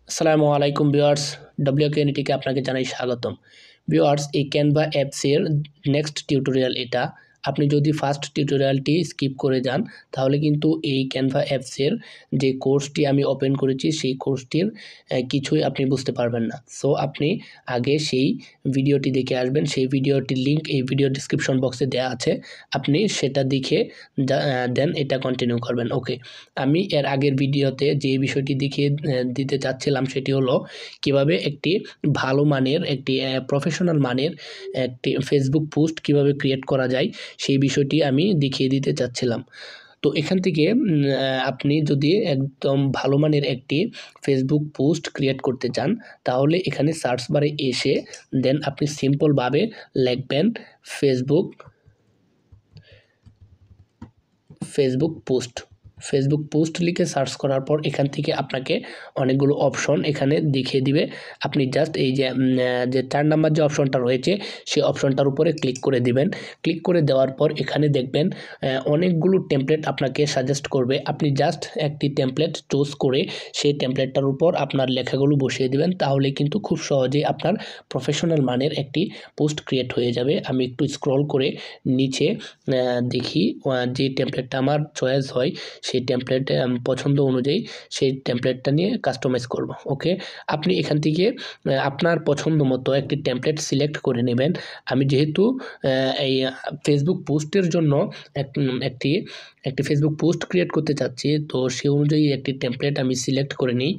আসসালামু আলাইকুম ভিউয়ার্স, ডব্লিউকেএনটিকে আপনাকে জানাই স্বাগতম। ভিউয়ার্স, এই ক্যানভা অ্যাপসের নেক্সট টিউটোরিয়াল এটা। আপনি যদি ফার্স্ট টিউটোরিয়ালটি স্কিপ করে যান তাহলে কিন্তু এই ক্যানভা অ্যাপসের যে কোর্সটি আমি ওপেন করেছি সেই কোর্সটির কিছুই আপনি বুঝতে পারবেন না। সো আপনি আগে সেই ভিডিওটি দেখে আসবেন। সেই ভিডিওটির লিঙ্ক এই ভিডিও ডিসক্রিপশন বক্সে দেওয়া আছে, আপনি সেটা দেখে দেন এটা কন্টিনিউ করবেন। ওকে, আমি এর আগের ভিডিওতে যে বিষয়টি দেখিয়ে দিতে চাচ্ছিলাম সেটি হলো কিভাবে একটি ভালো মানের একটি প্রফেশনাল মানের একটি ফেসবুক পোস্ট কিভাবে ক্রিয়েট করা যায় সেই বিষয়টি আমি দেখিয়ে দিতে চাচ্ছিলাম। তো এখান থেকে আপনি যদি একদম ভালো মানের একটি ফেসবুক পোস্ট ক্রিয়েট করতে চান তাহলে এখানে সার্চ বারে এসে দেন আপনি সিম্পলভাবে লিখবেন ফেসবুক পোস্ট লিখে সার্চ করার পর এখান থেকে আপনাকে অনেকগুলো অপশন এখানে দেখিয়ে দিবে। আপনি জাস্ট এই যে 4 নাম্বার যে অপশনটা রয়েছে সেই অপশনটার উপরে ক্লিক করে দিবেন। ক্লিক করে দেওয়ার পর এখানে দেখবেন অনেকগুলো টেমপ্লেট আপনাকে সাজেস্ট করবে। আপনি জাস্ট একটি টেমপ্লেট চুজ করে সেই টেমপ্লেটটার উপর আপনার লেখাগুলো বসিয়ে দিবেন, তাহলে কিন্তু খুব সহজেই আপনার প্রফেশনাল মানের একটি পোস্ট ক্রিয়েট হয়ে যাবে। আমি একটু স্ক্রল করে নিচে দেখি যে টেমপ্লেটটা আমার চয়েস হয় সেই টেমপ্লেট পছন্দ অনুযায়ী সেই টেমপ্লেটটা নিয়ে কাস্টমাইজ করব। ওকে, আপনি এখান থেকে আপনার পছন্দ মতো একটি টেমপ্লেট সিলেক্ট করে নেবেন। আমি যেহেতু এই ফেসবুক পোস্টের জন্য একটি ফেসবুক পোস্ট ক্রিয়েট করতে চাচ্ছি, তো সেই অনুযায়ী একটি টেমপ্লেট আমি সিলেক্ট করে নিই।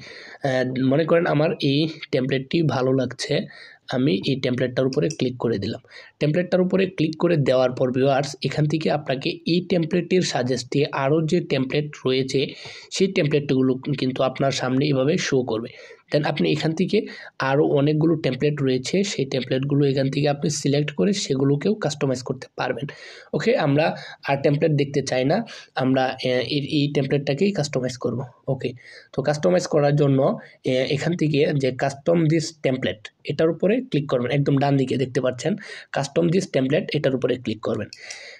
মনে করেন আমার এই টেমপ্লেটটি ভালো লাগছে, আমি এই টেমপ্লেটটার উপরে ক্লিক করে দিলাম। টেমপ্লেটটার উপরে ক্লিক করে দেওয়ার পর ভিউয়ার্স, এখান থেকে আপনাকে এই টেমপ্লেটের সাজেস্টে আরও যে টেমপ্লেট রয়েছে সেই টেমপ্লেটগুলো কিন্তু আপনার সামনে এভাবে শো করবে। দেন আপনি এখান থেকে আরও অনেকগুলো টেমপ্লেট রয়েছে, সেই টেমপ্লেটগুলো এখান থেকে আপনি সিলেক্ট করে সেগুলোকেও কাস্টমাইজ করতে পারবেন। ওকে, আমরা আর টেমপ্লেট দেখতে চাই না, আমরা এই টেমপ্লেটটাকেই কাস্টমাইজ করব। ওকে, তো কাস্টমাইজ করার জন্য এখান থেকে যে কাস্টম দিস টেমপ্লেট এটার উপরে ক্লিক করবেন। একদম ডান দিকে দেখতে পাচ্ছেন কাস্টম দিস টেমপ্লেট, এটার উপরে ক্লিক করবেন।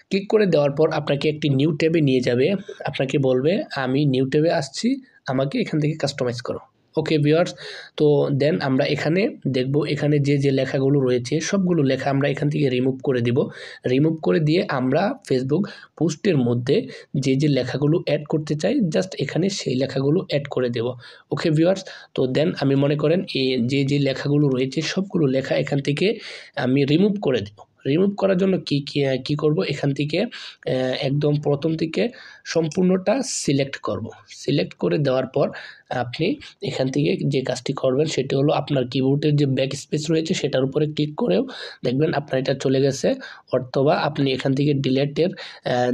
ক্লিক করে দেওয়ার পর আপনাকে একটি নিউ ট্যাবে নিয়ে যাবে। আপনাকে বলবে আমি নিউ ট্যাবে আসছি, আমাকে এখান থেকে কাস্টমাইজ করো। ওকে ভিউয়ার্স, তো দেন আমরা এখানে দেখব এখানে যে লেখাগুলো রয়েছে সবগুলো লেখা আমরা এখান থেকে রিমুভ করে দিব। রিমুভ করে দিয়ে আমরা ফেসবুক পোস্টের মধ্যে যে লেখাগুলো অ্যাড করতে চাই জাস্ট এখানে সেই লেখাগুলো অ্যাড করে দেব। ওকে ভিউয়ার্স, তো দেন আমি মনে করেন যে লেখাগুলো রয়েছে সবগুলো লেখা এখান থেকে আমি রিমুভ করে দেব। রিমুভ করার জন্য কি করব, এখান থেকে একদম প্রথম থেকে সম্পূর্ণটা সিলেক্ট করব। সিলেক্ট করে দেওয়ার পর আপনি এখান থেকে যে কাজটি করবেন সেটি হলো আপনার কিবোর্ডের যে ব্যাক স্পেস রয়েছে সেটার উপরে ক্লিক করেও দেখবেন আপনার এটা চলে গেছে, অথবা আপনি এখান থেকে ডিলেটের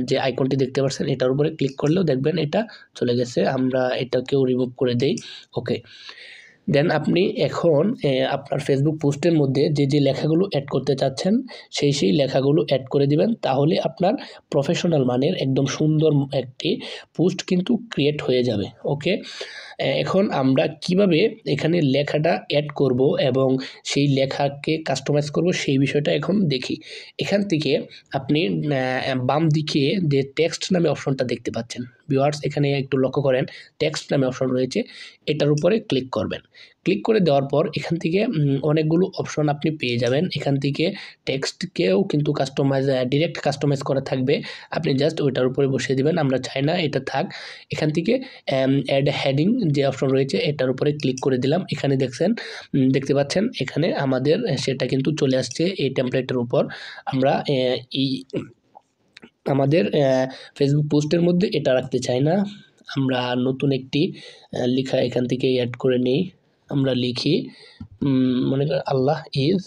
যে আইকনটি দেখতে পাচ্ছেন এটার উপরে ক্লিক করলেও দেখবেন এটা চলে গেছে। আমরা এটাকেও রিমুভ করে দেই। ওকে, দেন আপনি এখন আপনার ফেসবুক পোস্টের মধ্যে যে লেখাগুলো অ্যাড করতে চাচ্ছেন সেই লেখাগুলো অ্যাড করে দিবেন, তাহলে আপনার প্রফেশনাল মানের একদম সুন্দর একটি পোস্ট কিন্তু ক্রিয়েট হয়ে যাবে। ওকে, এখন আমরা কিভাবে এখানে লেখাটা অ্যাড করব এবং সেই লেখাকে কাস্টমাইজ করব সেই বিষয়টা এখন দেখি। এখান থেকে আপনি বাম দিকে যে টেক্সট নামে অপশনটা দেখতে পাচ্ছেন ভিউয়ার্স, এখানে একটু লক্ষ্য করেন টেক্সট নামে অপশন রয়েছে, এটার উপরে ক্লিক করবেন। ক্লিক করে দেওয়ার পর এখান থেকে অনেকগুলো অপশন আপনি পেয়ে যাবেন। এখান থেকে টেক্সটকেও কিন্তু ডিরেক্ট কাস্টমাইজ করা থাকবে, আপনি জাস্ট ওইটার উপরে বসিয়ে দিবেন। আমরা চাই না এটা থাক। এখান থেকে অ্যাড হেডিং যে অপশন রয়েছে এটার উপরে ক্লিক করে দিলাম। এখানে দেখতে পাচ্ছেন এখানে আমাদের সেটা কিন্তু চলে আসছে এই টেমপ্লেটের উপর। আমরা আমাদের ফেসবুক পোস্টের মধ্যে এটা রাখতে চাই না, আমরা নতুন একটি লেখা এখান থেকে অ্যাড করে নিই। আমরা লিখি মনে করেন Allah is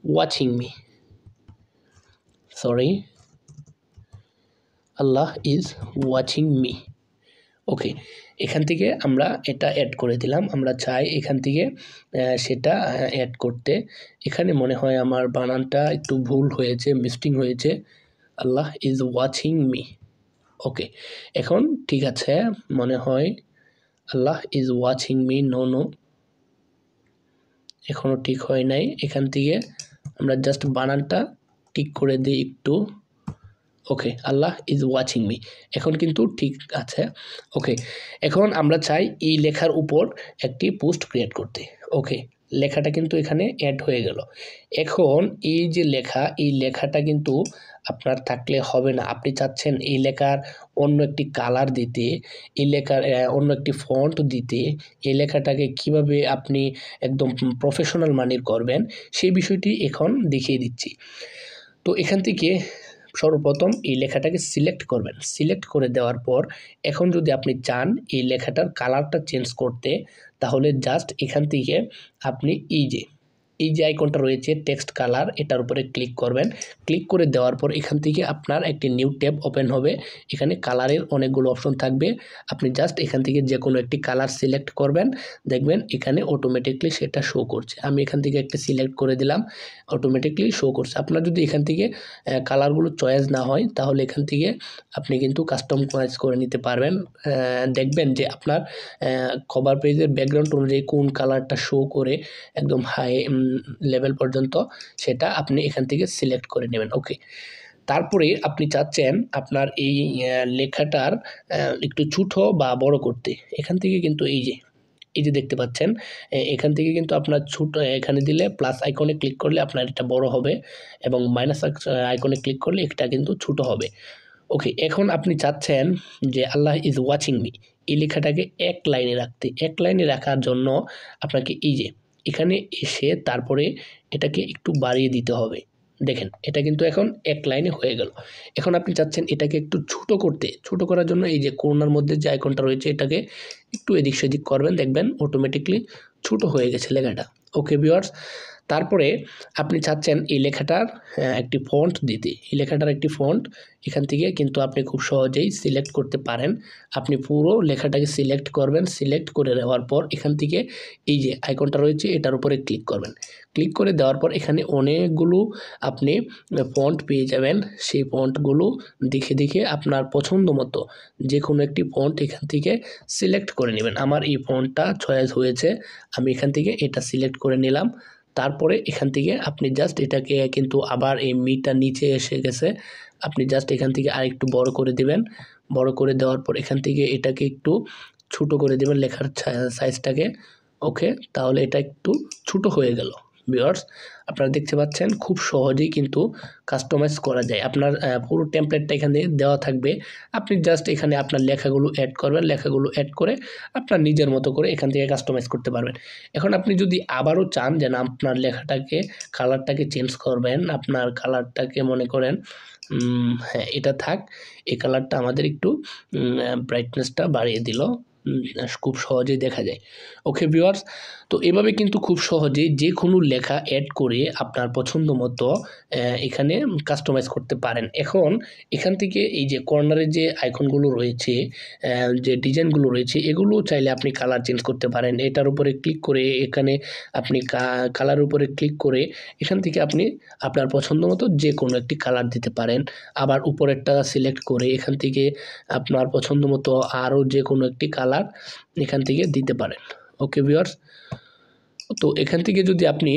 watching me, Allah is watching me. Okay, এখান থেকে আমরা এটা অ্যাড করে দিলাম। আমরা চাই এখান থেকে সেটা অ্যাড করতে। এখানে মনে হয় আমার বানানটা একটু ভুল হয়েছে, মিস্টেক হয়েছে, আল্লাহ ইজ ওয়াচিং মি। ওকে, এখন ঠিক আছে মনে হয় আল্লাহ ইজ ওয়াচিং মি। নো, এখনও ঠিক হয় নাই। এখান থেকে আমরা জাস্ট বানানটা ঠিক করে দিই একটু। ওকে, আল্লাহ ইজ ওয়াচিং মি, এখন কিন্তু ঠিক আছে। ওকে, এখন আমরা চাই এই লেখার উপর একটি পোস্ট ক্রিয়েট করতে। ওকে, লেখাটা কিন্তু এখানে অ্যাড হয়ে গেল। এখন এই যে লেখা, এই লেখাটা কিন্তু আপনার থাকলে হবে না। আপনি চাচ্ছেন এই লেখার অন্য একটি কালার দিতে, এই লেখার অন্য একটি ফন্ট দিতে, এই লেখাটাকে কিভাবে আপনি একদম প্রফেশনাল মানের করবেন, সেই বিষয়টি এখন দেখিয়ে দিচ্ছি। তো এখান থেকে সর্বপ্রথম এই লেখাটাকে সিলেক্ট করবেন। সিলেক্ট করে দেওয়ার পর এখন যদি আপনি চান এই লেখাটার কালারটা চেঞ্জ করতে, তাহলে জাস্ট এখান থেকে আপনি এই যে আইকনটা রয়েছে টেক্সট কালার, এটার উপরে ক্লিক করবেন। ক্লিক করে দেওয়ার পর এখান থেকে আপনার একটি নিউ ট্যাব ওপেন হবে। এখানে কালারের অনেকগুলো অপশন থাকবে। আপনি জাস্ট এখান থেকে যে কোনো একটি কালার সিলেক্ট করবেন, দেখবেন এখানে অটোমেটিকলি সেটা শো করছে। আমি এখান থেকে একটা সিলেক্ট করে দিলাম, অটোমেটিকলি শো করছে। আপনার যদি এখান থেকে কালারগুলো চয়েস না হয়, তাহলে এখান থেকে আপনি কিন্তু কাস্টমাইজ করে নিতে পারবেন। দেখবেন যে আপনার কভার পেজের ব্যাকগ্রাউন্ড অনুযায়ী কোন কালারটা শো করে একদম হাই লেভেল পর্যন্ত, সেটা আপনি এখান থেকে সিলেক্ট করে নেবেন। ওকে, তারপরে আপনি চাচ্ছেন আপনার এই লেখাটার একটু ছোটো বা বড় করতে। এখান থেকে কিন্তু এই যে দেখতে পাচ্ছেন, এখান থেকে কিন্তু আপনার ছোট এখানে দিলে প্লাস আইকনে ক্লিক করলে আপনার এটা বড় হবে, এবং মাইনাস আইকনে ক্লিক করলে এটা কিন্তু ছোট হবে। ওকে, এখন আপনি চাচ্ছেন যে আল্লাহ ইজ ওয়াচিং মি, এই লেখাটাকে এক লাইনে রাখতে। এক লাইনে রাখার জন্য আপনাকে এখানে এসে তারপরে এটাকে একটু বাড়িয়ে দিতে হবে। দেখেন এটা কিন্তু এখন এক লাইনে হয়ে গেল। এখন আপনি চাচ্ছেন এটাকে একটু ছোট করতে। ছোট করার জন্য এই যে কোণার মধ্যে যে আইকনটা রয়েছে, এটাকে একটু এদিক সেদিক করবেন, দেখবেন অটোমেটিকলি ছোট হয়ে গেছে লেখাটা। ওকে ভিউয়ার্স, তারপরে আপনি চাচ্ছেন এই লেখাটার একটি ফন্ট দিতে। এই লেখাটার একটি ফন্ট এখান থেকে কিন্তু আপনি খুব সহজেই সিলেক্ট করতে পারেন। আপনি পুরো লেখাটাকে সিলেক্ট করবেন। সিলেক্ট করে দেওয়ার পর এখান থেকে এই যে আইকনটা রয়েছে এটার উপরে ক্লিক করবেন। ক্লিক করে দেওয়ার পর এখানে অনেকগুলো আপনি ফন্ট পেয়ে যাবেন। সেই ফন্টগুলো দেখে আপনার পছন্দ মতো যে কোনো একটি ফন্ট এখান থেকে সিলেক্ট করে নেবেন। আমার এই ফন্টটা চয়েস হয়েছে, আমি এখান থেকে এটা সিলেক্ট করে নিলাম। তারপরে এখান থেকে আপনি জাস্ট এটাকে কিন্তু আবার এই মিটা নিচে এসে গেছে, আপনি জাস্ট এখান থেকে আরেকটু বড় করে দিবেন। বড় করে দেওয়ার পর এখান থেকে এটাকে একটু ছোট করে দেবেন লেখার সাইজটাকে। ওকে, তাহলে এটা একটু ছোট হয়ে গেল। ভিউয়ার্স, আপনারা দেখতে পাচ্ছেন খুব সহজেই কিন্তু কাস্টমাইজ করা যায়। আপনার পুরো টেমপ্লেটটা এখানে দেওয়া থাকবে। আপনি জাস্ট এখানে আপনার লেখাগুলো অ্যাড করবেন। লেখাগুলো অ্যাড করে আপনার নিজের মতো করে এখান থেকে কাস্টমাইজ করতে পারবেন। এখন আপনি যদি আবারও চান যে না আপনার লেখাটাকে কালারটাকে চেঞ্জ করবেন, আপনার কালারটাকে মনে করেন হ্যাঁ এটা থাক, এই কালারটা আমাদের একটু ব্রাইটনেসটা বাড়িয়ে দিল, খুব সহজেই দেখা যায়। ওকে ভিউয়ার্স, তো এভাবে কিন্তু খুব সহজেই যে কোনো লেখা অ্যাড করে আপনার পছন্দ মতো এখানে কাস্টমাইজ করতে পারেন। এখন এখান থেকে এই যে কর্নারে যে আইকনগুলো রয়েছে, যে ডিজাইনগুলো রয়েছে, এগুলো চাইলে আপনি কালার চেঞ্জ করতে পারেন। এটার উপরে ক্লিক করে এখানে আপনি কালার উপরে ক্লিক করে এখান থেকে আপনি আপনার পছন্দ মতো যে কোনো একটি কালার দিতে পারেন। আবার উপরেরটা সিলেক্ট করে এখান থেকে আপনার পছন্দ মতো আরও যে কোনো একটি কালার এখান থেকে দিতে পারেন। ওকে ভিউয়ার্স, তো এখান থেকে যদি আপনি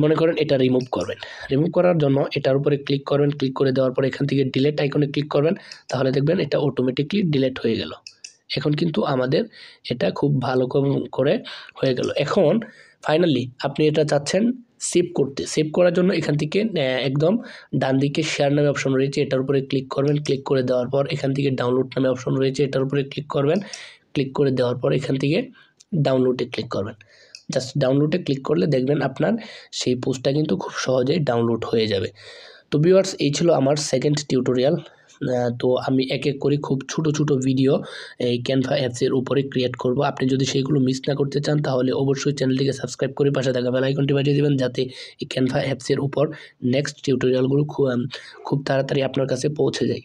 মনে করেন এটা রিমুভ করবেন, রিমুভ করার জন্য এটার উপরে ক্লিক করবেন। ক্লিক করে দেওয়ার পর এখান থেকে ডিলিট আইকনে ক্লিক করবেন, তাহলে দেখবেন এটা অটোমেটিকলি ডিলিট হয়ে গেল। এখন কিন্তু আমাদের এটা খুব ভালো করে হয়ে গেল। এখন ফাইনালি আপনি এটা চাচ্ছেন সেভ করতে। সেভ করার জন্য এখান থেকে একদম ডান দিকে শেয়ার নামে অপশন রয়েছে, এটার উপরে ক্লিক করবেন। ক্লিক করে দেওয়ার পর এখান থেকে ডাউনলোড নামে অপশন রয়েছে, এটার উপরে ক্লিক করবেন। ক্লিক করে দেওয়ার পর এখান থেকে ডাউনলোডে ক্লিক করবেন। জাস্ট ডাউনলোডে ক্লিক করলে দেখবেন আপনার সেই পোস্টটা কিন্তু খুব সহজেই ডাউনলোড হয়ে যাবে। তো ভিউয়ার্স, এই ছিল আমার সেকেন্ড টিউটোরিয়াল। তো আমি এক এক করে খুব ছোট ভিডিও এই ক্যানভা অ্যাপসের উপরে ক্রিয়েট করব। আপনি যদি সেইগুলো মিস না করতে চান, তাহলে অবশ্যই চ্যানেলটিকে সাবস্ক্রাইব করে পাশে থাকা বেল আইকনটি বাজিয়ে দেবেন, যাতে এই ক্যানভা অ্যাপসের উপর নেক্সট টিউটোরিয়ালগুলো খুব তাড়াতাড়ি আপনার কাছে পৌঁছে যায়।